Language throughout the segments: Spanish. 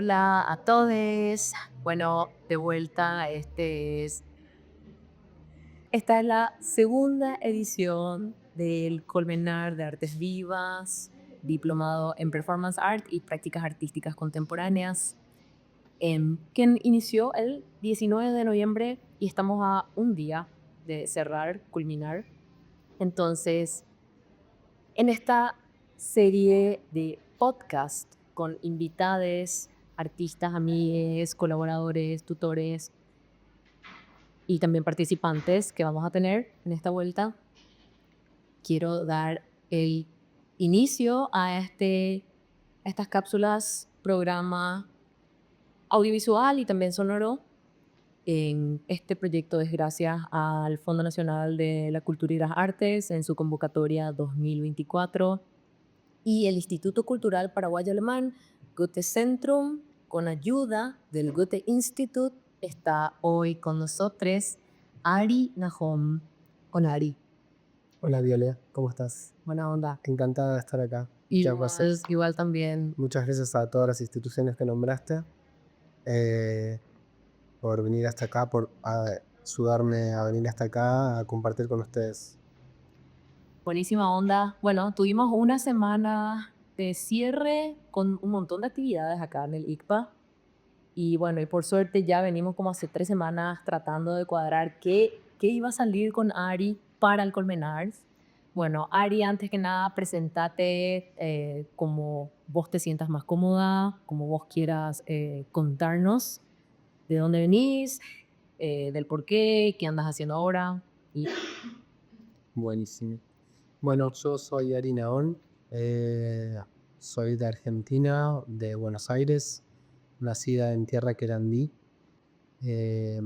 Hola a todos. Bueno, de vuelta, esta es la segunda edición del Colmenar de Artes Vivas, diplomado en Performance Art y Prácticas Artísticas Contemporáneas, que inició el 19 de noviembre y estamos a un día de cerrar, culminar. Entonces, en esta serie de podcast con invitades, artistas, amigues, colaboradores, tutores y también participantes que vamos a tener en esta vuelta, quiero dar el inicio a estas cápsulas, programa audiovisual y también sonoro. En este proyecto es gracias al Fondo Nacional de la Cultura y las Artes en su convocatoria 2024 y el Instituto Cultural Paraguayo Alemán, Goethe Centrum, con ayuda del Goethe Institut, está hoy con nosotros Ari Nahom. Hola Ari, Hola Viole, ¿cómo estás? buena onda. Encantada de estar acá. Ya pasé. Igual también. Muchas gracias a todas las instituciones que nombraste eh, por venir hasta acá, por ayudarme a venir hasta acá a compartir con ustedes. Buenísima onda. Bueno, tuvimos una semana de cierre con un montón de actividades acá en el ICPA. Y bueno, y por suerte ya venimos como hace 3 semanas tratando de cuadrar qué iba a salir con Ari para el Colmenars. Bueno, Ari, antes que nada, presentate como vos te sientas más cómoda, como vos quieras contarnos de dónde venís, del por qué andas haciendo ahora. Y Buenísimo. Bueno, yo soy Ari Naón, soy de Argentina, de Buenos Aires, nacida en Tierra Querandí. Eh,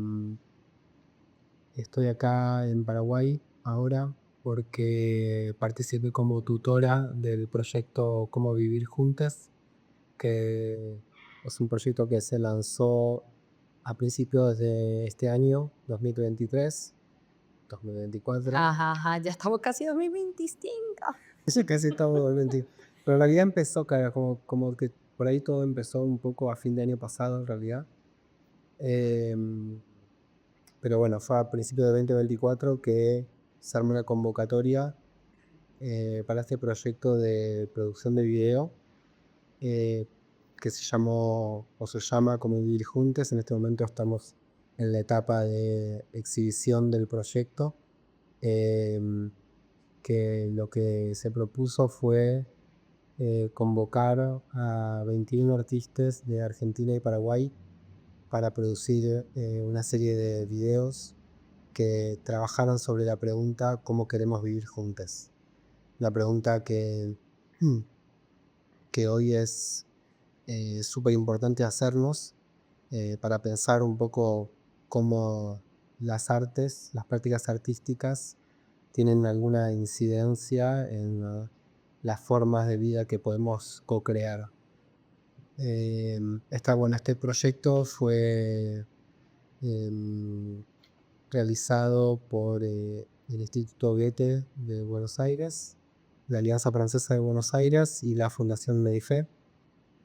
Estoy acá en Paraguay ahora porque participé como tutora del proyecto Cómo Vivir Juntas, que es un proyecto que se lanzó a principios de este año, 2023, 2024. ajá, ya estamos casi en 2025. Eso casi estamos en 2020. Pero en realidad empezó, claro, como que por ahí todo empezó un poco a fin de año pasado, en realidad. Em, pero bueno, fue a principios de 2024 que se armó una convocatoria para este proyecto de producción de video eh, que se llamó o se llama Como Vivir Juntos. En este momento estamos en la etapa de exhibición del proyecto, em, que lo que se propuso fue convocar a 21 artistas de Argentina y Paraguay para producir una serie de videos que trabajaran sobre la pregunta ¿cómo queremos vivir juntos? La pregunta que hoy es súper importante hacernos para pensar un poco cómo las artes, las prácticas artísticas tienen alguna incidencia en las formas de vida que podemos co-crear. Este proyecto fue em, realizado por el Instituto Goethe de Buenos Aires, la Alianza Francesa de Buenos Aires y la Fundación Medife.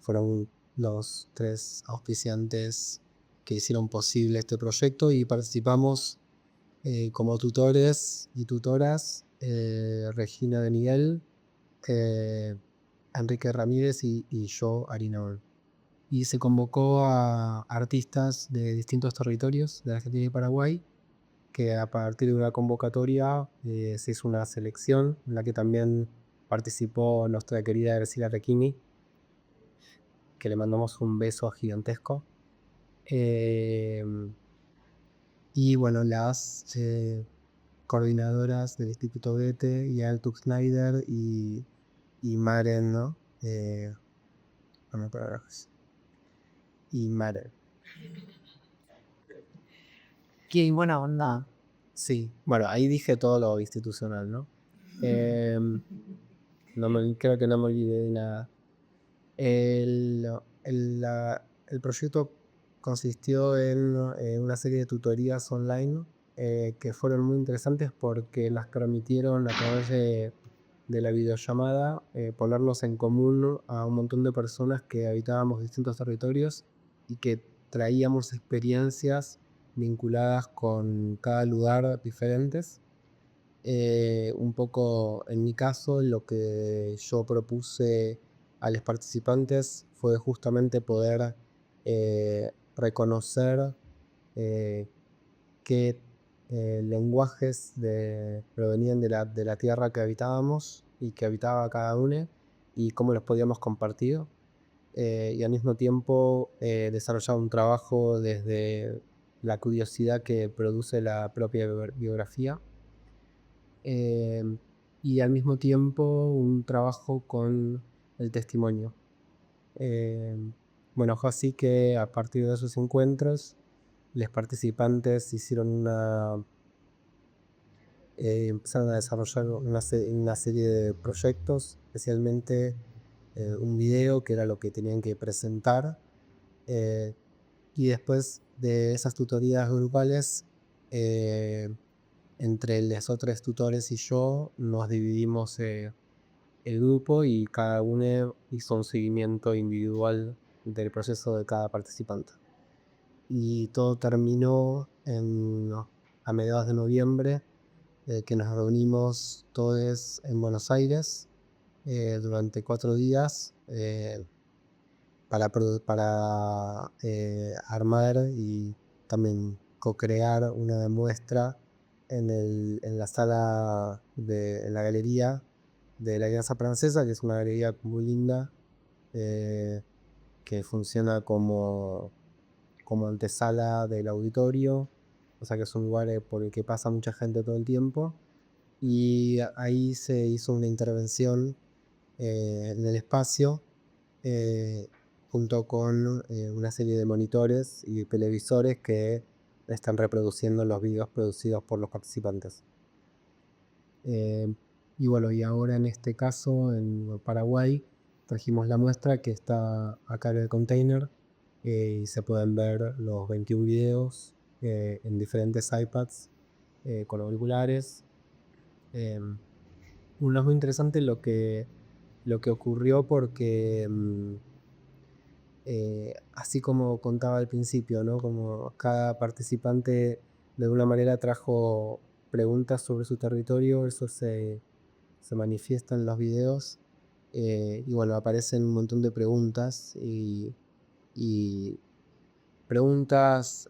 Fueron los tres auspiciantes que hicieron posible este proyecto y participamos como tutores y tutoras Regina de Miguel, eh, Enrique Ramírez y yo, Arinol. Y se convocó a artistas de distintos territorios de Argentina y Paraguay, que a partir de una convocatoria se hizo una selección en la que también participó nuestra querida Graciela Recchini, que le mandamos un beso gigantesco. Eh, y bueno, las coordinadoras del Instituto Goethe, Yael Tux Schneider y Maren, ¿no? No me acuerdo. Y Maren. Qué buena onda. Sí, bueno, ahí dije todo lo institucional, ¿no? Em, Creo que no me olvidé de nada. El, el proyecto consistió en una serie de tutorías online que fueron muy interesantes porque las permitieron a través de de la videollamada, ponernos en común a un montón de personas que habitábamos distintos territorios y que traíamos experiencias vinculadas con cada lugar diferentes. Un poco en mi caso, lo que yo propuse a los participantes fue justamente poder reconocer eh, qué lenguajes provenían de la tierra que habitábamos y que habitaba cada uno y cómo los podíamos compartir. Y al mismo tiempo desarrollar un trabajo desde la curiosidad que produce la propia biografía. eh, y al mismo tiempo un trabajo con el testimonio. Eh, bueno, fue así que a partir de esos encuentros, los participantes empezaron a desarrollar una serie de proyectos, especialmente un video que era lo que tenían que presentar. eh, y después de esas tutorías grupales, eh, entre los otros tutores y yo, nos dividimos el grupo y cada uno hizo un seguimiento individual del proceso de cada participante. Y todo terminó a mediados de noviembre, que nos reunimos todos en Buenos Aires durante 4 días para armar y también co-crear una muestra en la sala, en la galería de la Alianza Francesa, que es una galería muy linda, eh, que funciona como antesala del auditorio, o sea que es un lugar por el que pasa mucha gente todo el tiempo. Y ahí se hizo una intervención en el espacio, eh, junto con una serie de monitores y televisores que están reproduciendo los videos producidos por los participantes. Y bueno, y ahora en este caso, en Paraguay, trajimos la muestra que está acá en el container, y se pueden ver los 21 videos en diferentes iPads con auriculares. Uno es muy interesante lo que ocurrió porque, así como contaba al principio, ¿no? Como cada participante de alguna manera trajo preguntas sobre su territorio, eso se manifiesta en los videos. Y bueno, aparecen un montón de preguntas y preguntas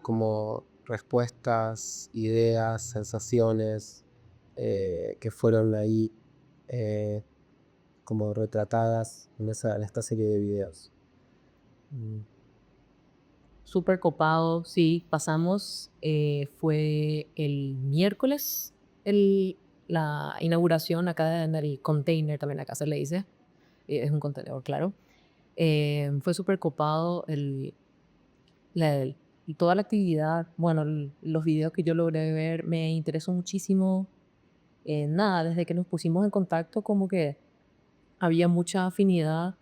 como respuestas, ideas, sensaciones que fueron ahí eh, como retratadas en esta serie de videos. Mm. Súper copado, sí, pasamos, fue el miércoles la inauguración acá en el container, también acá se le dice, es un contenedor, claro. Fue súper copado la- toda la actividad, bueno, los videos que yo logré ver me interesó muchísimo. Nada, desde que nos pusimos en contacto como que había mucha afinidad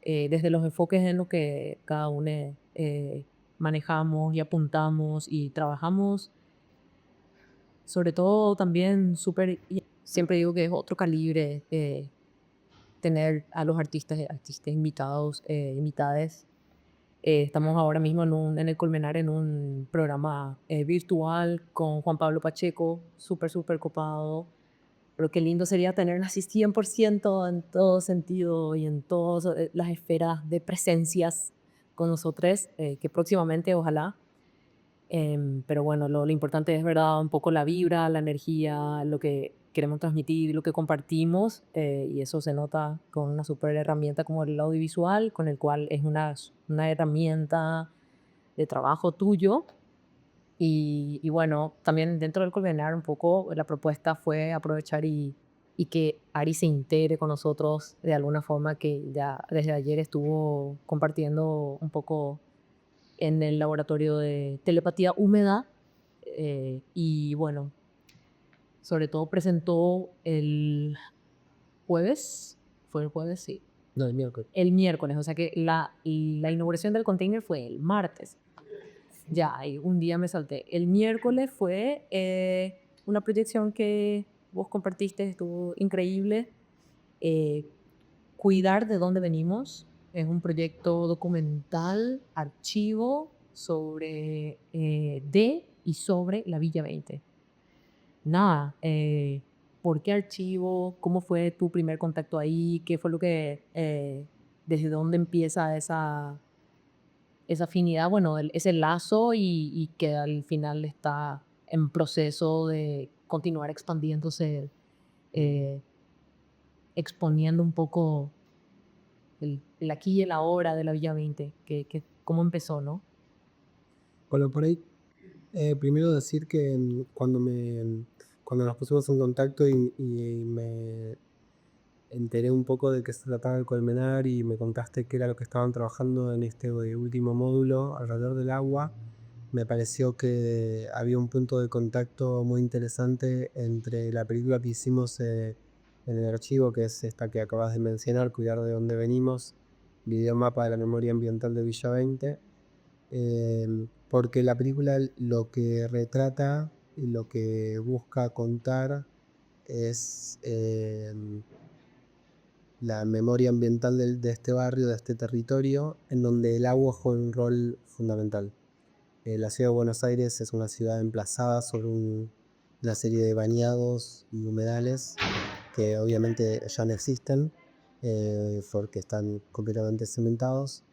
desde los enfoques en lo que cada uno manejamos y apuntamos y trabajamos. Sobre todo también súper, y siempre digo que es otro calibre tener a los artistas invitados, invitades. Estamos ahora mismo en el Colmenar en un programa virtual con Juan Pablo Pacheco, súper, súper copado. Pero qué lindo sería tenerla así 100% en todo sentido y en todas las esferas de presencias con nosotros, que próximamente ojalá. Pero bueno, lo importante es, ¿verdad? Un poco la vibra, la energía, lo que queremos transmitir, lo que compartimos, y eso se nota con una super herramienta como el audiovisual, con el cual es una herramienta de trabajo tuyo. Y bueno, también dentro del Colmenar un poco la propuesta fue aprovechar y que Ari se integre con nosotros de alguna forma, que ya desde ayer estuvo compartiendo un poco en el laboratorio de telepatía húmeda. Y bueno, sobre todo presentó el jueves, fue el jueves, sí, No, el miércoles. el miércoles, o sea que la inauguración del container fue el martes. Ya, ahí un día me salté. El miércoles fue una proyección que vos compartiste estuvo increíble. Eh, Cuidar de dónde venimos es un proyecto documental, archivo sobre de y sobre la Villa 20. Nada, ¿por qué archivo? ¿Cómo fue tu primer contacto ahí? ¿Qué fue lo que, desde dónde empieza esa afinidad? Bueno, ese lazo y que al final está en proceso de continuar expandiéndose, eh, exponiendo un poco el aquí y el ahora de la Villa 20, cómo empezó, ¿no? Bueno, por ahí, primero decir que cuando nos pusimos en contacto y me enteré un poco de qué se trataba el Colmenar y me contaste qué era lo que estaban trabajando en este último módulo alrededor del agua, me pareció que había un punto de contacto muy interesante entre la película que hicimos en el archivo, que es esta que acabas de mencionar, Cuidar de dónde venimos, videomapa de la memoria ambiental de Villa 20, porque la película lo que retrata y lo que busca contar es la memoria ambiental de este barrio, de este territorio, en donde el agua juega un rol fundamental. La ciudad de Buenos Aires es una ciudad emplazada sobre una serie de bañados y humedales que obviamente ya no existen porque están completamente cementados,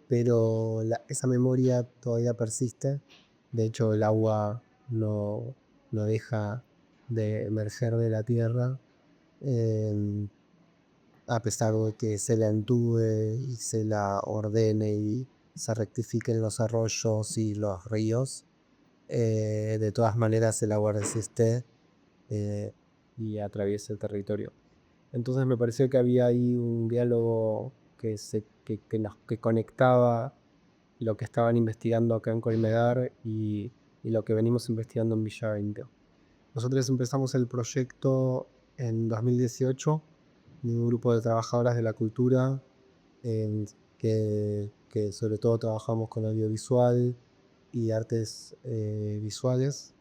pero esa memoria todavía persiste. De hecho, el agua no deja de emerger de la tierra. eh, a pesar de que se la entube y se la ordene y se rectifiquen los arroyos y los ríos, de todas maneras el agua resiste eh, y atraviesa el territorio. Entonces me pareció que había ahí un diálogo que conectaba lo que estaban investigando acá en Colmenar y lo que venimos investigando en Villa 20. Nosotros empezamos el proyecto en 2018, un grupo de trabajadoras de la cultura, en que sobre todo trabajamos con audiovisual y artes visuales.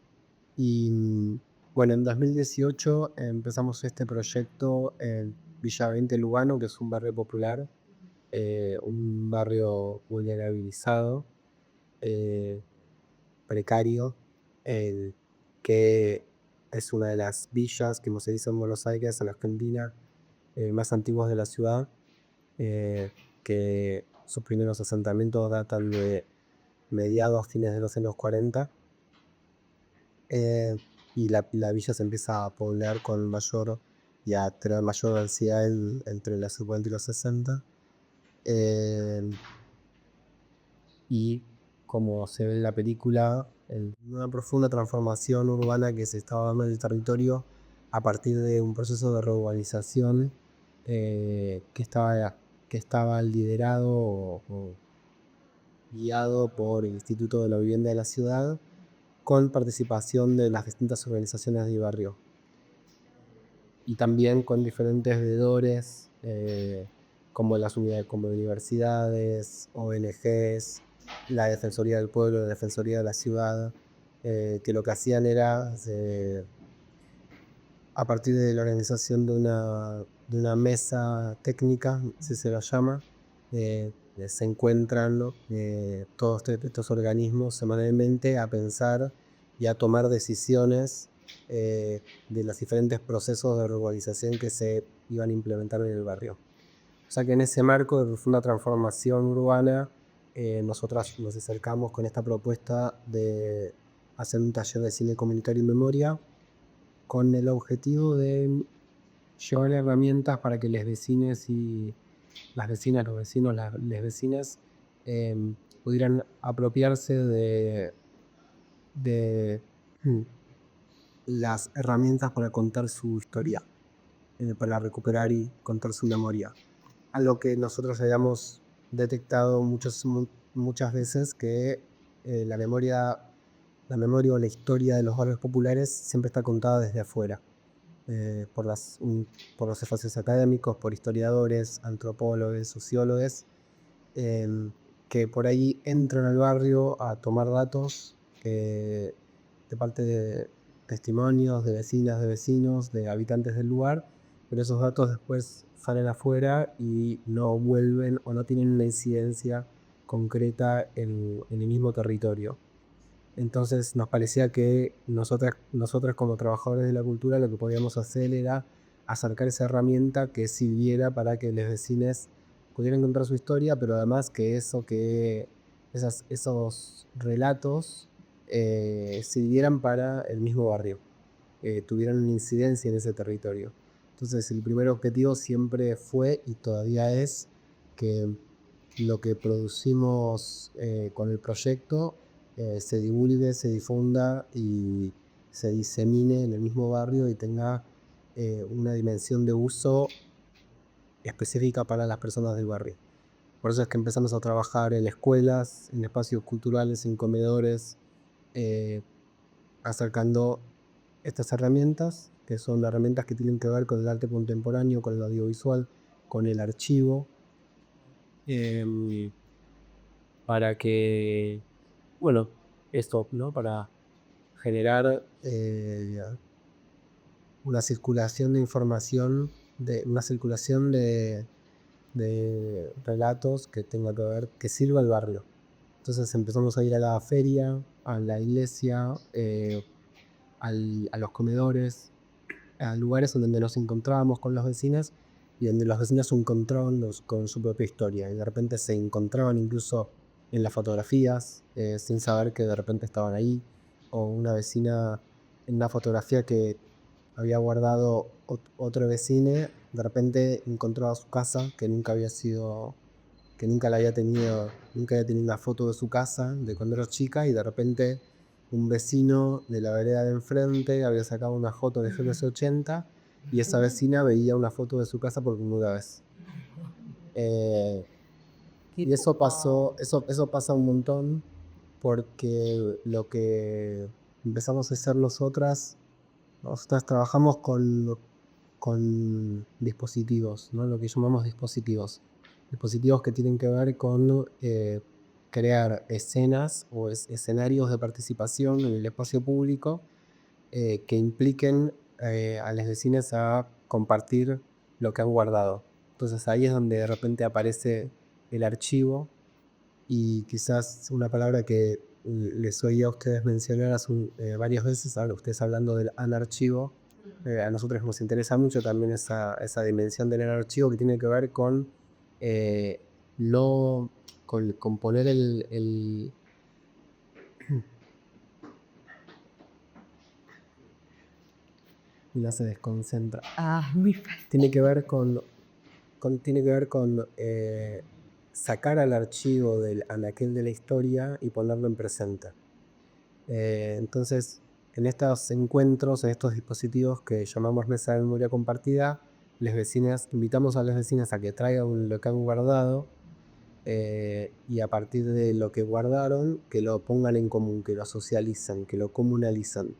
Y bueno, en 2018 empezamos este proyecto en Villa 20 Lugano, que es un barrio popular, un barrio vulnerabilizado, eh, precario, que es una de las villas, como se dice en Buenos Aires, en Argentina, más antiguas de la ciudad, que sus primeros asentamientos datan de mediados, fines de los años 40, eh, y la villa se empieza a poblar con mayor y a tener mayor densidad entre los 50 y los 60. eh, y como se ve en la película, una profunda transformación urbana que se estaba dando en el territorio a partir de un proceso de reurbanización que estaba liderado o guiado por el Instituto de la Vivienda de la Ciudad, con participación de las distintas organizaciones de barrio y también con diferentes veedores como las unidades, como universidades, ONGs, la Defensoría del Pueblo, la Defensoría de la Ciudad, que lo que hacían era, a partir de la organización de una mesa técnica, si se la llama, se encuentran, ¿no? Todos estos organismos semanalmente a pensar y a tomar decisiones de los diferentes procesos de urbanización que se iban a implementar en el barrio. O sea que en ese marco de profunda transformación urbana, nosotras nos acercamos con esta propuesta de hacer un taller de cine comunitario y memoria con el objetivo de llevar herramientas para que los vecinos y las vecinas, los vecinos, las vecinas pudieran apropiarse de las herramientas para contar su historia, para recuperar y contar su memoria. Algo que nosotros hayamos detectado muchas veces, que la memoria o la historia de los barrios populares siempre está contada desde afuera, por los espacios académicos, por historiadores, antropólogos, sociólogos, que por ahí entran al barrio a tomar datos de parte testimonios de vecinas, de vecinos, de habitantes del lugar, pero esos datos después salen afuera y no vuelven o no tienen una incidencia concreta en el mismo territorio. Entonces nos parecía que nosotras como trabajadores de la cultura lo que podíamos hacer era acercar esa herramienta que sirviera para que los vecinos pudieran contar su historia, pero además que esos relatos sirvieran para el mismo barrio, tuvieran una incidencia en ese territorio. Entonces el primer objetivo siempre fue y todavía es que lo que producimos con el proyecto se divulgue, se difunda y se disemine en el mismo barrio y tenga una dimensión de uso específica para las personas del barrio. Por eso es que empezamos a trabajar en escuelas, en espacios culturales, en comedores, eh, acercando estas herramientas, que son herramientas que tienen que ver con el arte contemporáneo, con el audiovisual, con el archivo, para que, bueno, esto, ¿no? Para generar una circulación de información, una circulación de relatos que tenga que ver, que sirva al barrio. Entonces empezamos a ir a la feria, a la iglesia, a los comedores, a lugares donde nos encontrábamos con los vecinos y donde los vecinos se encontraban con su propia historia. Y de repente se encontraban incluso en las fotografías, sin saber que de repente estaban ahí. O una vecina en una fotografía que había guardado otro vecino, de repente encontraba su casa que nunca había sido, que nunca la había tenido, nunca había tenido una foto de su casa de cuando era chica, y de repente un vecino de la vereda de enfrente había sacado una foto de GLS80 y esa vecina veía una foto de su casa por primera vez. Y eso pasó, eso pasa un montón porque lo que empezamos a hacer nosotras trabajamos con dispositivos, ¿no? Lo que llamamos dispositivos. Dispositivos que tienen que ver con crear escenas o escenarios de participación en el espacio público que impliquen a los vecinos a compartir lo que han guardado. Entonces ahí es donde de repente aparece el archivo, y quizás una palabra que les oí a ustedes mencionar varias veces, ustedes hablando del anarchivo, a nosotros nos interesa mucho también esa dimensión del anarchivo que tiene que ver con, eh, con poner ya se desconcentra. Tiene que ver tiene que ver con sacar al archivo del anaquel de la historia y ponerlo en presente. Entonces, en estos encuentros, en estos dispositivos que llamamos mesa de memoria compartida, invitamos a las vecinas a que traigan lo que han guardado y a partir de lo que guardaron, que lo pongan en común, que lo socialicen, que lo comunalizan.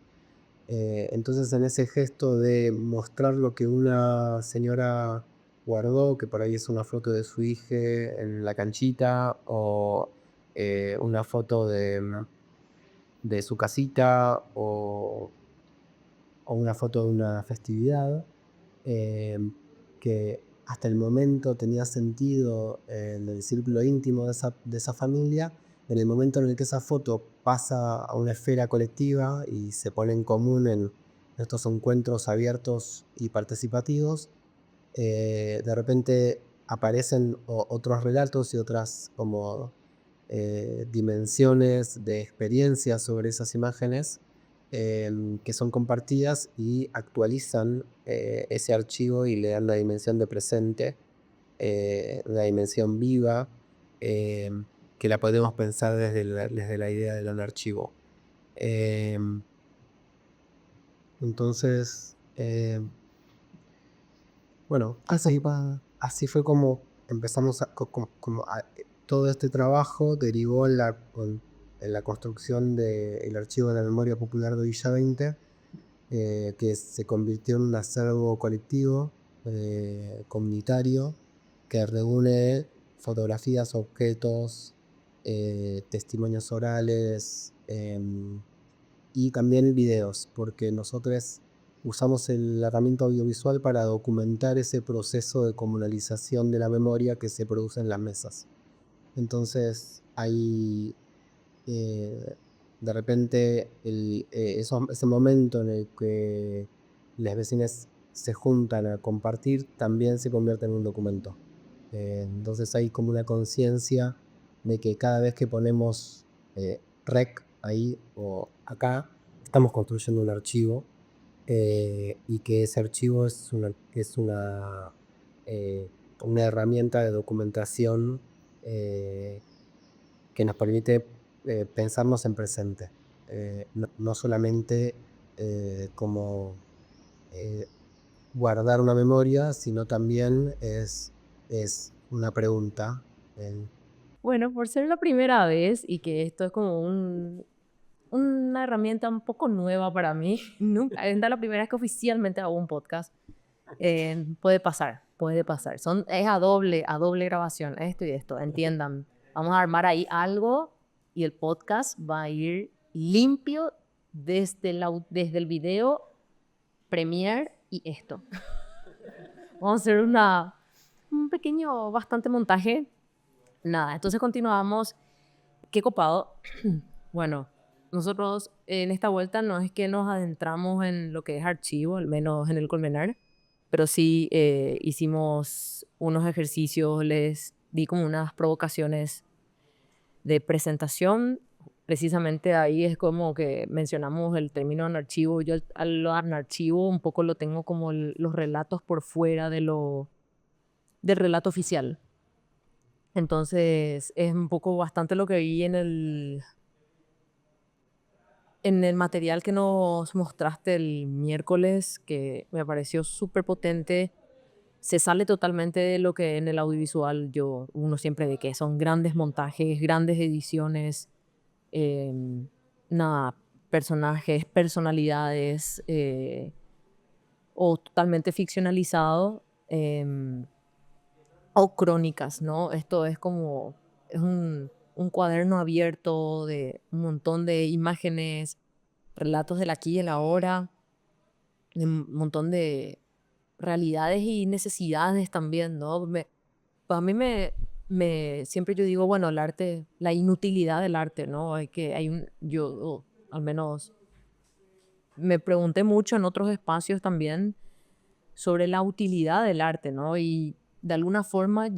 Entonces, en ese gesto de mostrar lo que una señora guardó, que por ahí es una foto de su hija en la canchita o una foto de su casita o una foto de una festividad, que hasta el momento tenía sentido en el círculo íntimo de esa familia. En el momento en el que esa foto pasa a una esfera colectiva y se pone en común en estos encuentros abiertos y participativos, de repente aparecen otros relatos y otras como dimensiones de experiencias sobre esas imágenes que son compartidas y actualizan ese archivo y le dan la dimensión de presente, la dimensión viva, eh, que la podemos pensar desde la idea del archivo. Entonces, bueno, así fue como empezamos todo este trabajo derivó en la construcción del Archivo de la Memoria Popular de Villa 20, que se convirtió en un acervo colectivo, comunitario, que reúne fotografías, objetos, testimonios orales, y también videos, porque nosotros usamos la herramienta audiovisual para documentar ese proceso de comunalización de la memoria que se produce en las mesas. Entonces, hay de repente ese momento en el que las vecinas se juntan a compartir también se convierte en un documento. Entonces hay como una conciencia de que cada vez que ponemos rec ahí o acá, estamos construyendo un archivo y que ese archivo es una herramienta de documentación que nos permite pensarnos en presente. No solamente como guardar una memoria, sino también es una pregunta. Bueno, por ser la primera vez y que esto es como una herramienta un poco nueva para mí, nunca, es la primera vez que oficialmente hago un podcast, puede pasar, puede pasar. Es a doble grabación, esto y esto, entiendan. Vamos a armar ahí algo y el podcast va a ir limpio desde el video, Premiere y esto. Vamos a hacer un pequeño, bastante montaje. Nada, entonces continuamos. Qué copado. Bueno, nosotros en esta vuelta no es que nos adentramos en lo que es archivo, al menos en el Colmenar, pero sí hicimos unos ejercicios, les di como unas provocaciones de presentación. Precisamente ahí es como que mencionamos el término anarchivo. Yo al anarchivo un poco lo tengo como los relatos por fuera del relato oficial. Entonces es un poco bastante lo que vi en el material que nos mostraste el miércoles, que me pareció súper potente. Se sale totalmente de lo que en el audiovisual uno siempre ve que son grandes montajes, grandes ediciones, nada, personajes, personalidades, o totalmente ficcionalizado, o crónicas, ¿no? Esto es como, es un cuaderno abierto de un montón de imágenes, relatos del aquí y el ahora, de un montón de realidades y necesidades también, ¿no? A mí siempre yo digo, bueno, el arte, la inutilidad del arte, ¿no? Yo al menos me pregunté mucho en otros espacios también sobre la utilidad del arte, ¿no? Y de alguna forma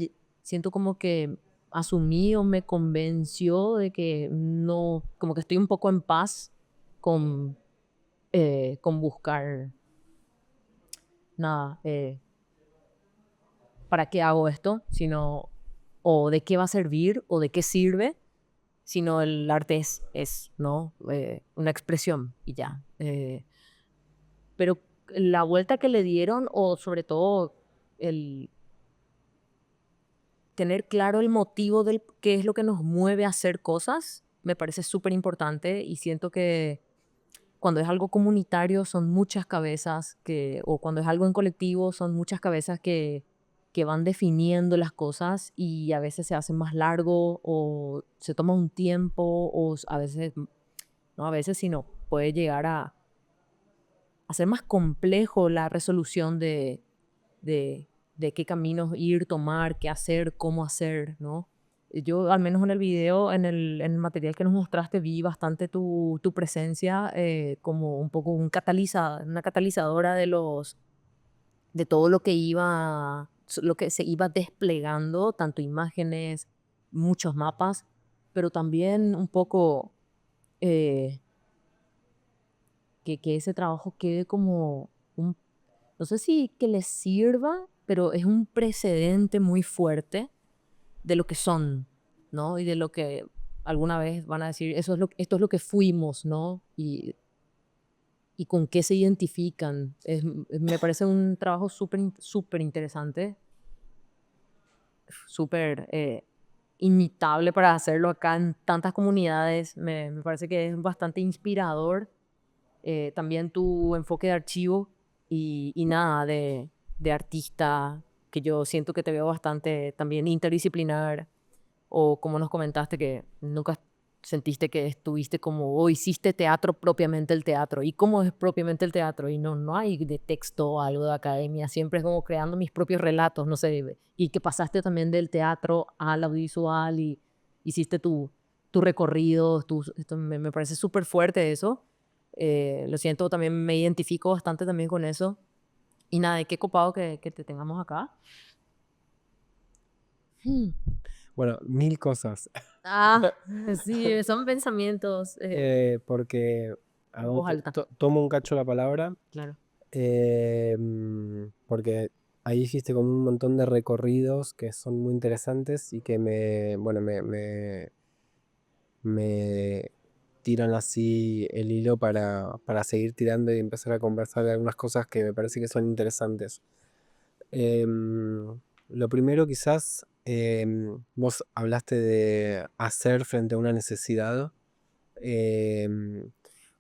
siento como que asumí o me convenció de que no, como que estoy un poco en paz con buscar, nada, ¿para qué hago esto? Sino, o de qué va a servir, o de qué sirve, sino el arte es ¿no? Una expresión y ya. Pero la vuelta que le dieron, o sobre todo el tener claro el motivo del qué es lo que nos mueve a hacer cosas, me parece súper importante y siento que cuando es algo comunitario son muchas cabezas o cuando es algo en colectivo son muchas cabezas que van definiendo las cosas y a veces se hace más largo o se toma un tiempo o a veces, no a veces, sino puede llegar a ser más complejo la resolución de qué caminos ir, tomar, qué hacer, cómo hacer, ¿no? Yo, al menos en el video, en el material que nos mostraste, vi bastante tu presencia como un poco una catalizadora de todo lo que se iba desplegando, tanto imágenes, muchos mapas, pero también un poco eh, que ese trabajo quede como no sé si que les sirva, pero es un precedente muy fuerte de lo que son, ¿no? Y de lo que alguna vez van a decir, esto es lo que fuimos, ¿no? Y con qué se identifican. Me parece un trabajo súper interesante, súper imitable para hacerlo acá en tantas comunidades. Me parece que es bastante inspirador. También tu enfoque de archivo y nada, de artista, que yo siento que te veo bastante también interdisciplinar, o como nos comentaste que nunca sentiste que estuviste como, o hiciste teatro propiamente el teatro? ¿Y cómo es propiamente el teatro? Y no hay de texto o algo de academia, siempre es como creando mis propios relatos, no sé, y que pasaste también del teatro al audiovisual y hiciste tu recorrido, esto me parece súper fuerte eso. Lo siento, también me identifico bastante también con eso. Y nada, y qué copado que te tengamos acá. Hmm. Bueno, mil cosas. Ah, sí, son pensamientos Porque en voz alta, tomo un cacho la palabra, claro. porque ahí hiciste como un montón de recorridos que son muy interesantes y que me tiran así el hilo para seguir tirando y empezar a conversar de algunas cosas que me parece que son interesantes. Lo primero quizás, vos hablaste de hacer frente a una necesidad.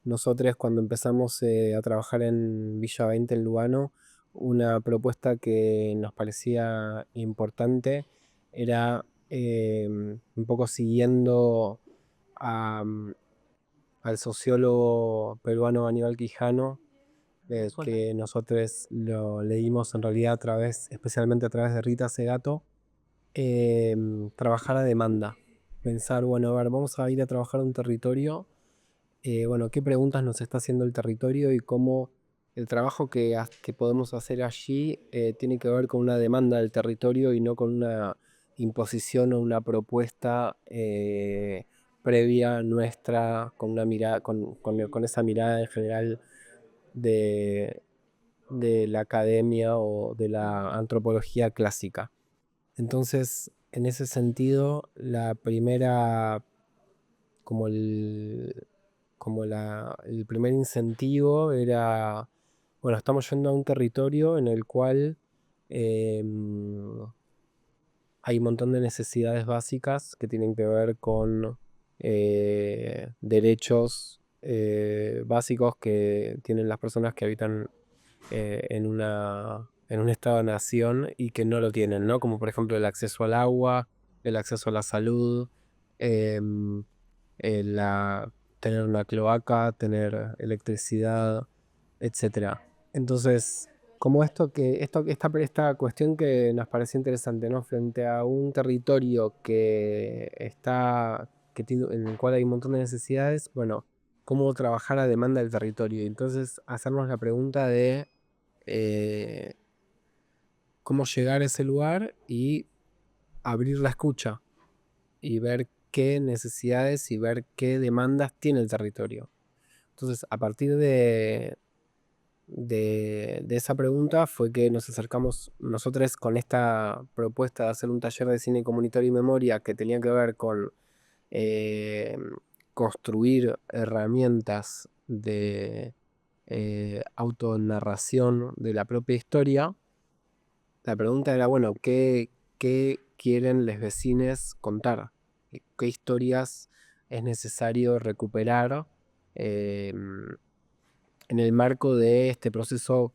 Nosotros cuando empezamos a trabajar en Villa 20 en Lugano, una propuesta que nos parecía importante era un poco siguiendo a, al sociólogo peruano Aníbal Quijano, Suelta. que nosotros lo leímos en realidad especialmente a través de Rita Segato, trabajar a demanda. Pensar, bueno, a ver, vamos a ir a trabajar a un territorio, bueno, qué preguntas nos está haciendo el territorio y cómo el trabajo que podemos hacer allí tiene que ver con una demanda del territorio y no con una imposición o una propuesta previa nuestra, con una mirada, con esa mirada en general de, de la academia o de la antropología clásica. Entonces, en ese sentido, la primera, como el primer incentivo era, bueno, estamos yendo a un territorio en el cual hay un montón de necesidades básicas que tienen que ver con derechos básicos que tienen las personas que habitan en un estado-nación y que no lo tienen, ¿no? Como por ejemplo el acceso al agua, el acceso a la salud, em, tener una cloaca, tener electricidad, etcétera. Entonces, como esta cuestión que nos parece interesante, ¿no? Frente a un territorio en el cual hay un montón de necesidades, bueno, cómo trabajar a demanda del territorio. Y entonces hacernos la pregunta de eh, cómo llegar a ese lugar y abrir la escucha y ver qué necesidades y ver qué demandas tiene el territorio. Entonces, a partir de esa pregunta fue que nos acercamos nosotros con esta propuesta de hacer un taller de cine comunitario y memoria que tenía que ver con eh, construir herramientas de autonarración de la propia historia. La pregunta era, bueno, ¿qué quieren los vecinos contar? ¿Qué historias es necesario recuperar en el marco de este proceso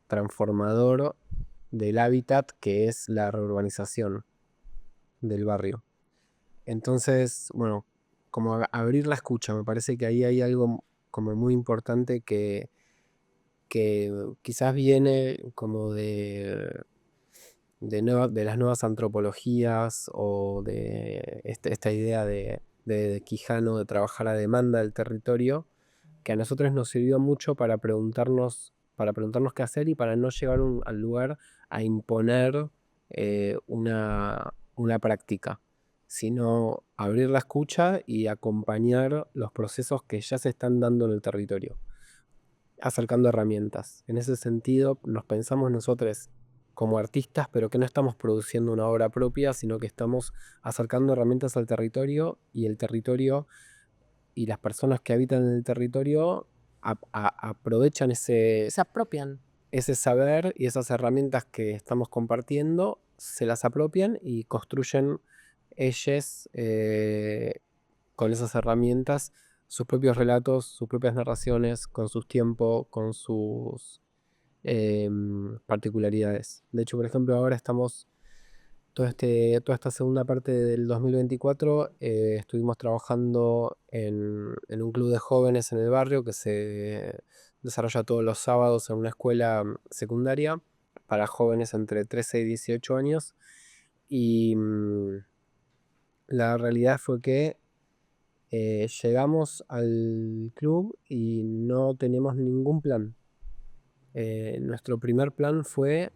transformador del hábitat que es la reurbanización del barrio? Entonces, bueno, como abrir la escucha, me parece que ahí hay algo como muy importante que quizás viene como de las nuevas antropologías o de esta idea de Quijano de trabajar a demanda del territorio, que a nosotros nos sirvió mucho para preguntarnos qué hacer y para no llegar al lugar a imponer una práctica, sino abrir la escucha y acompañar los procesos que ya se están dando en el territorio, acercando herramientas. En ese sentido, nos pensamos nosotros como artistas, pero que no estamos produciendo una obra propia, sino que estamos acercando herramientas al territorio y el territorio y las personas que habitan en el territorio aprovechan Se apropian. ese saber y esas herramientas que estamos compartiendo, se las apropian y construyen ellas con esas herramientas sus propios relatos, sus propias narraciones, con sus tiempos, con sus particularidades. De hecho, por ejemplo, ahora estamos toda esta segunda parte del 2024 estuvimos trabajando en un club de jóvenes en el barrio que se desarrolla todos los sábados en una escuela secundaria para jóvenes entre 13 y 18 años. Y la realidad fue que llegamos al club y no teníamos ningún plan. Nuestro primer plan fue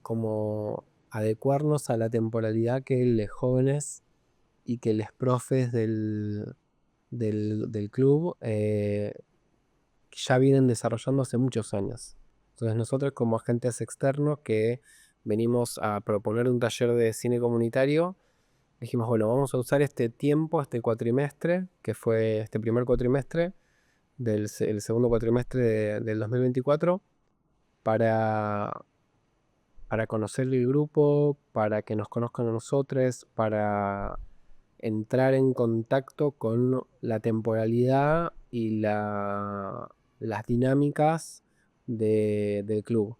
como adecuarnos a la temporalidad que los jóvenes y que los profes del club ya vienen desarrollando hace muchos años. Entonces nosotros como agentes externos que venimos a proponer un taller de cine comunitario, dijimos, bueno, vamos a usar este tiempo, este cuatrimestre, que fue este primer cuatrimestre, el segundo cuatrimestre del 2024, para conocer el grupo, para que nos conozcan a nosotros, para entrar en contacto con la temporalidad y las dinámicas del club.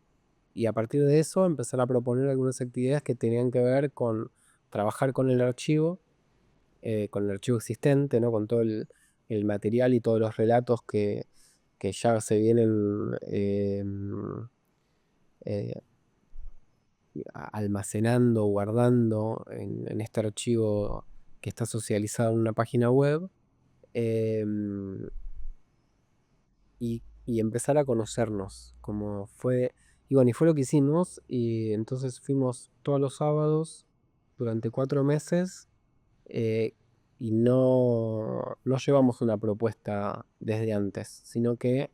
Y a partir de eso empezar a proponer algunas actividades que tenían que ver con trabajar con el archivo existente, ¿no? Con todo el material y todos los relatos que ya se vienen almacenando, guardando en este archivo que está socializado en una página web, y empezar a conocernos, como fue, y bueno, y fue lo que hicimos, y entonces fuimos todos los sábados durante 4 meses, y no llevamos una propuesta desde antes, sino que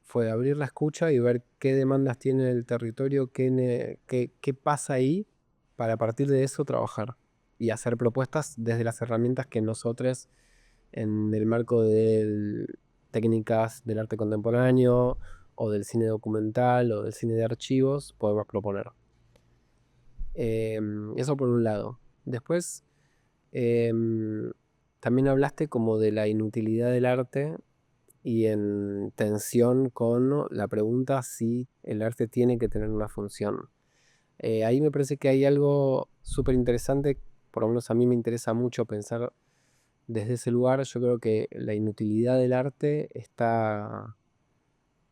fue abrir la escucha y ver qué demandas tiene el territorio, qué pasa ahí, para a partir de eso trabajar y hacer propuestas desde las herramientas que nosotros, en el marco de técnicas del arte contemporáneo o del cine documental o del cine de archivos, podemos proponer. Eso por un lado. Después, también hablaste como de la inutilidad del arte y en tensión con la pregunta si el arte tiene que tener una función. Ahí me parece que hay algo súper interesante, por lo menos a mí me interesa mucho pensar desde ese lugar. Yo creo que la inutilidad del arte está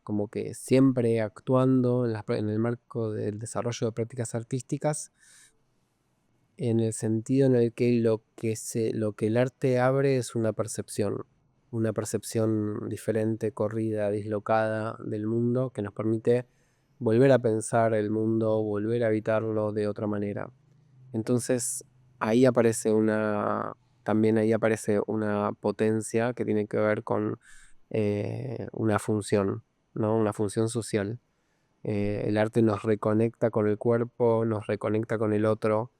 como que siempre actuando en el marco del desarrollo de prácticas artísticas, en el sentido en el que lo que el arte abre es una percepción diferente, corrida, dislocada del mundo, que nos permite volver a pensar el mundo, volver a habitarlo de otra manera. Entonces ahí aparece también ahí aparece una potencia que tiene que ver con una función, ¿no? Una función social. El arte nos reconecta con el cuerpo, nos reconecta con el otro,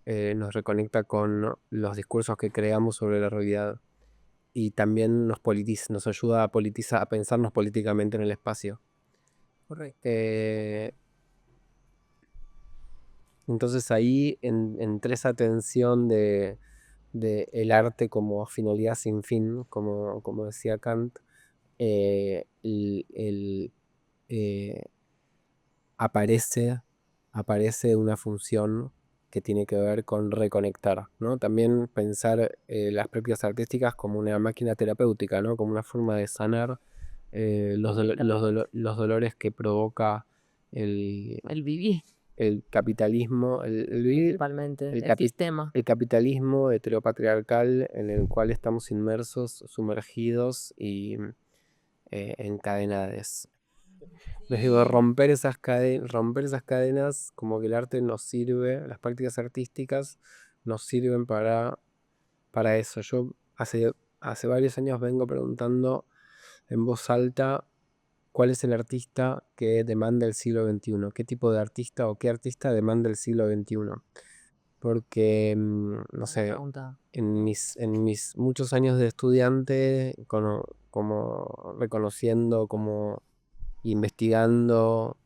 nos reconecta con los discursos que creamos sobre la realidad, y también nos ayuda a pensarnos políticamente en el espacio. Correcto. Entonces ahí, entre esa tensión de el arte como finalidad sin fin, como decía Kant, eh, aparece una función que tiene que ver con reconectar, ¿no? También pensar las prácticas artísticas como una máquina terapéutica, ¿no? Como una forma de sanar los dolores que provoca el vivir, capitalismo, principalmente, el sistema. el capitalismo heteropatriarcal en el cual estamos inmersos, sumergidos y encadenados. Les digo, romper esas cadenas, como que el arte nos sirve, las prácticas artísticas nos sirven para eso. Yo hace varios años vengo preguntando en voz alta cuál es el artista que demanda el siglo XXI, qué tipo de artista o qué artista demanda el siglo XXI. Porque, no sé, en mis muchos años de estudiante, como reconociendo, como investigando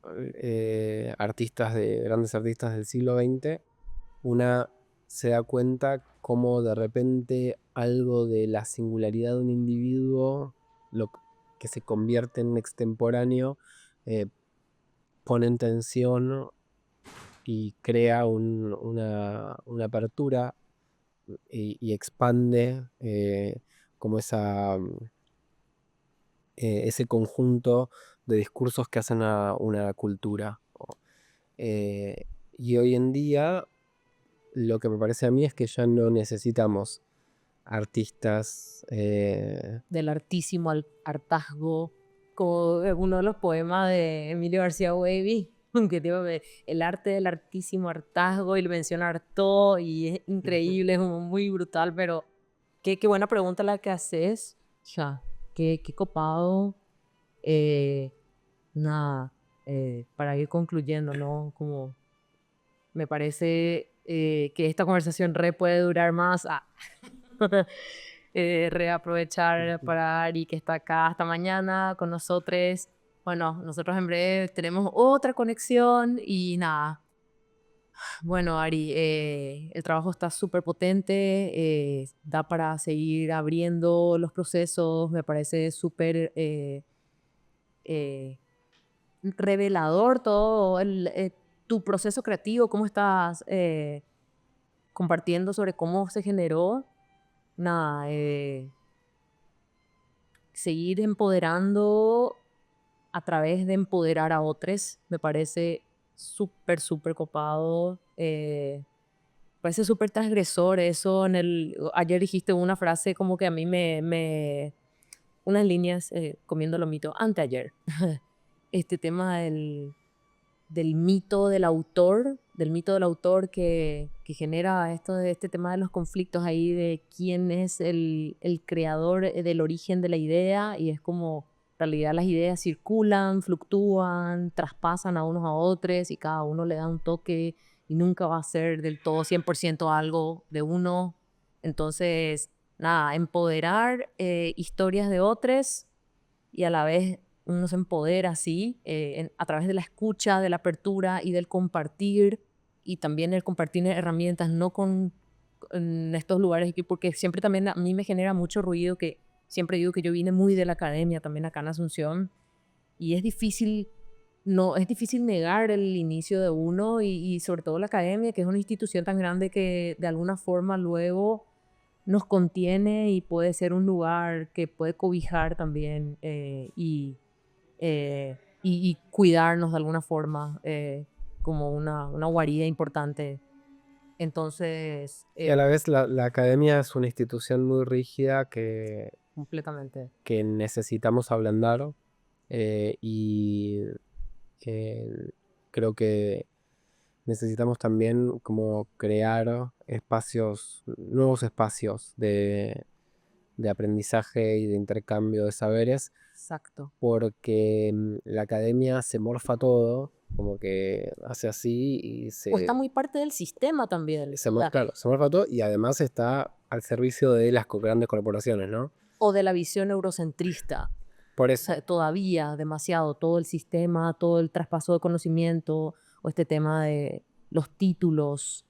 grandes artistas del siglo XX, una se da cuenta cómo de repente algo de la singularidad de un individuo, lo que se convierte en extemporáneo, pone en tensión y crea una apertura y expande como ese conjunto de discursos que hacen a una cultura. Y hoy en día lo que me parece a mí es que ya no necesitamos artistas. Del artísimo hartazgo, como uno de los poemas de Emilio García Wavy, que tipo, el arte del artísimo hartazgo, y lo menciona harto, y es increíble, es como muy brutal, pero qué buena pregunta la que haces, ya, qué copado, nada, para ir concluyendo, ¿no? Como me parece que esta conversación re puede durar más. Reaprovechar para Ari que está acá hasta mañana con nosotros. Bueno, nosotros en breve tenemos otra conexión y nada. Bueno, Ari, el trabajo está súper potente, da para seguir abriendo los procesos, me parece súper eh, revelador todo tu proceso creativo, cómo estás compartiendo sobre cómo se generó. Nada, seguir empoderando a través de empoderar a otros, me parece súper copado. Parece súper transgresor eso. Ayer dijiste una frase como que a mí unas líneas comiendo lomito, anteayer. Este tema del mito del autor que genera este tema de los conflictos ahí de quién es el creador del origen de la idea, y es como en realidad las ideas circulan, fluctúan, traspasan a unos a otros y cada uno le da un toque y nunca va a ser del todo 100% algo de uno. Entonces, nada, empoderar historias de otros y a la vez uno se empodera así a través de la escucha, de la apertura y del compartir, y también el compartir herramientas, no en estos lugares aquí, porque siempre también a mí me genera mucho ruido, que siempre digo que yo vine muy de la academia también acá en Asunción, y es difícil, no, es difícil negar el inicio de uno y sobre todo la academia, que es una institución tan grande que de alguna forma luego nos contiene y puede ser un lugar que puede cobijar también y cuidarnos de alguna forma como una guarida importante. Entonces, Y a la vez la academia es una institución muy rígida completamente. que necesitamos ablandar y creo que necesitamos también como crear nuevos espacios de aprendizaje y de intercambio de saberes, Exacto. porque la academia se morfa todo, como que hace así y O está muy parte del sistema también. claro, se morfa todo y además está al servicio de las grandes corporaciones, ¿no? O de la visión eurocentrista. Por O eso. sea, todavía demasiado, todo el sistema, todo el traspaso de conocimiento, o este tema de los títulos,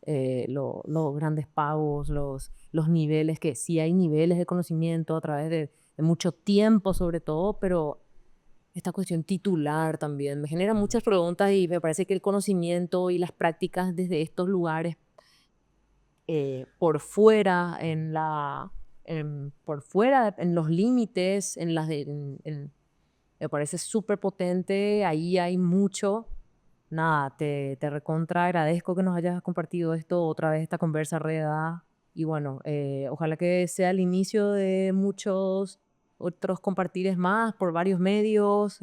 los grandes pagos, los niveles, que sí hay niveles de conocimiento a través de mucho tiempo sobre todo, pero esta cuestión titular también me genera muchas preguntas, y me parece que el conocimiento y las prácticas desde estos lugares por fuera, por fuera, en los límites, me parece súper potente, ahí hay mucho. Nada, te recontra agradezco que nos hayas compartido esto otra vez, esta conversa reda. Y bueno, ojalá que sea el inicio de muchos otros compartires más por varios medios.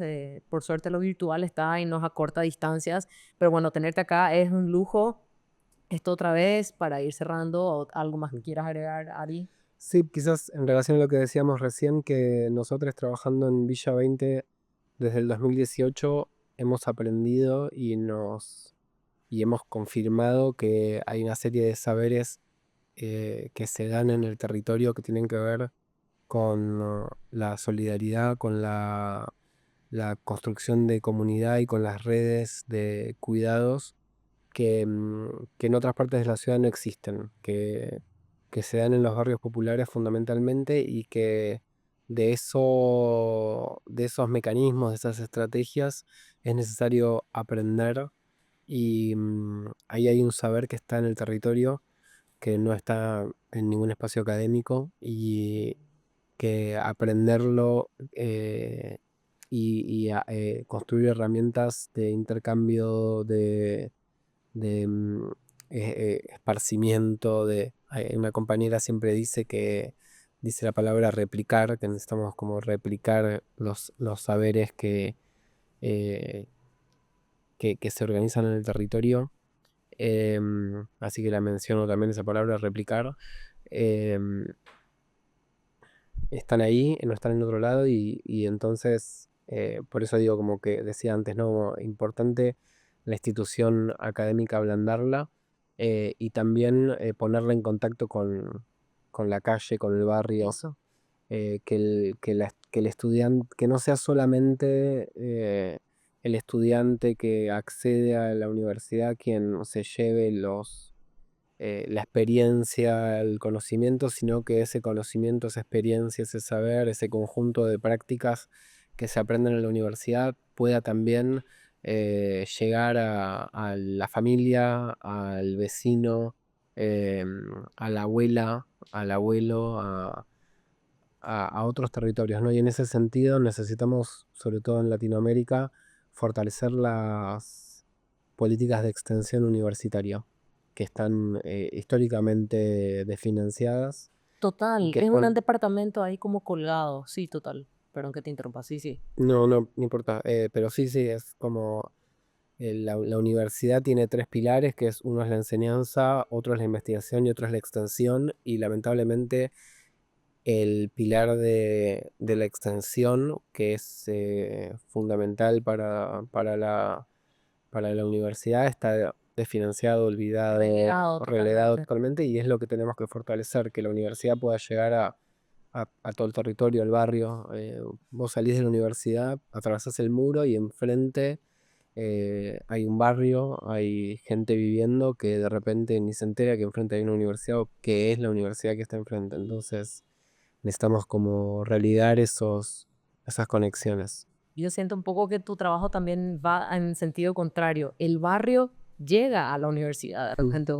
Por suerte lo virtual está y nos acorta distancias. Pero bueno, tenerte acá es un lujo. Esto otra vez para ir cerrando. ¿Algo más que quieras agregar, Ari? Sí, quizás en relación a lo que decíamos recién, que nosotros trabajando en Villa 20 desde el 2018 hemos aprendido y hemos confirmado que hay una serie de saberes que se dan en el territorio que tienen que ver con la solidaridad, con la construcción de comunidad y con las redes de cuidados que en otras partes de la ciudad no existen, que se dan en los barrios populares fundamentalmente y que de esos mecanismos, de esas estrategias, es necesario aprender Y ahí hay un saber que está en el territorio, que no está en ningún espacio académico, y que aprenderlo y construir herramientas de intercambio, de esparcimiento. Una compañera siempre dice la palabra replicar, que necesitamos como replicar los saberes eh, que se organizan en el territorio. Así que la menciono también, esa palabra, replicar. Em, Están ahí, no están en otro lado, y entonces, por eso digo, como que decía antes, ¿no? Importante la institución académica, ablandarla, y también ponerla en contacto con la calle, con el barrio. Eso. Que el estudiante, que no sea solamente el estudiante que accede a la universidad quien se lleve la experiencia, el conocimiento, sino que ese conocimiento, esa experiencia, ese saber, ese conjunto de prácticas que se aprenden en la universidad pueda también llegar a la familia, al vecino, a la abuela, al abuelo, a otros territorios, ¿no? Y en ese sentido necesitamos, sobre todo en Latinoamérica, fortalecer las políticas de extensión universitaria, que están históricamente desfinanciadas, y Total, que es un son... departamento ahí como colgado. Sí, total. Perdón que te interrumpa. Sí, sí. No importa, pero sí, es como la universidad tiene tres pilares, que uno es la enseñanza, otro es la investigación y otro es la extensión, y lamentablemente el pilar de la extensión, que es fundamental para la universidad, está desfinanciado, olvidado, Relegado relegado totalmente. totalmente, y es lo que tenemos que fortalecer, que la universidad pueda llegar a todo el territorio, al barrio. Vos salís de la universidad, atravesás el muro y enfrente hay un barrio, hay gente viviendo que de repente ni se entera que enfrente hay una universidad, o que es la universidad que está enfrente. Entonces necesitamos como revalidar esas conexiones. Yo siento un poco que tu trabajo también va en sentido contrario. El barrio llega a la universidad de repente,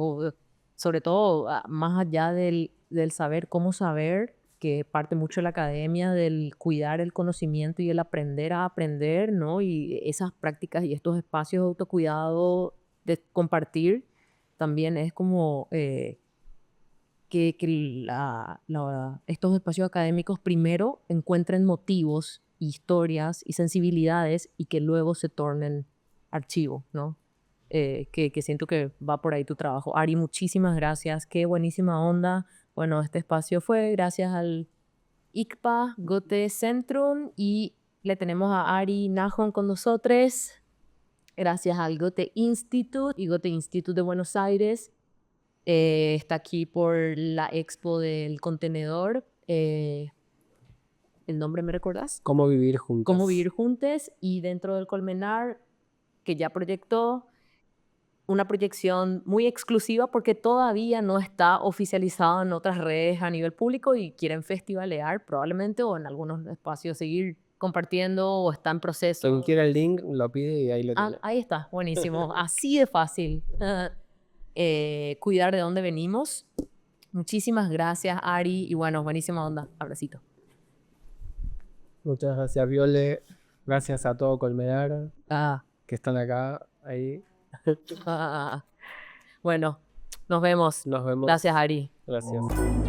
sobre todo más allá del saber cómo saber, que parte mucho de la academia, del cuidar el conocimiento y el aprender a aprender, ¿no? Y esas prácticas y estos espacios de autocuidado, de compartir, también es como que estos espacios académicos primero encuentren motivos, historias y sensibilidades y que luego se tornen archivo, ¿no? Que siento que va por ahí tu trabajo. Ari, muchísimas gracias. Qué buenísima onda. Bueno, este espacio fue gracias al ICPA Goethe Centrum y le tenemos a Ari Nahon con nosotros. Gracias al Goethe Institute y Goethe Institute de Buenos Aires. Está aquí por la expo del contenedor. ¿El nombre me recordás? ¿Cómo vivir juntos? Cómo vivir juntos. Y dentro del Colmenar, que ya proyectó una proyección muy exclusiva porque todavía no está oficializado en otras redes a nivel público y quieren festivalear probablemente o en algunos espacios seguir compartiendo o está en proceso. Quien quiera el link lo pide y ahí lo tiene. Ahí está, buenísimo. Así de fácil. Cuidar de dónde venimos. Muchísimas gracias, Ari. Y bueno, buenísima onda. Abracito. Muchas gracias, Viole. Gracias a todo Colmenar que están acá, ahí. Bueno, nos vemos. Nos vemos. Gracias, Ari. Gracias.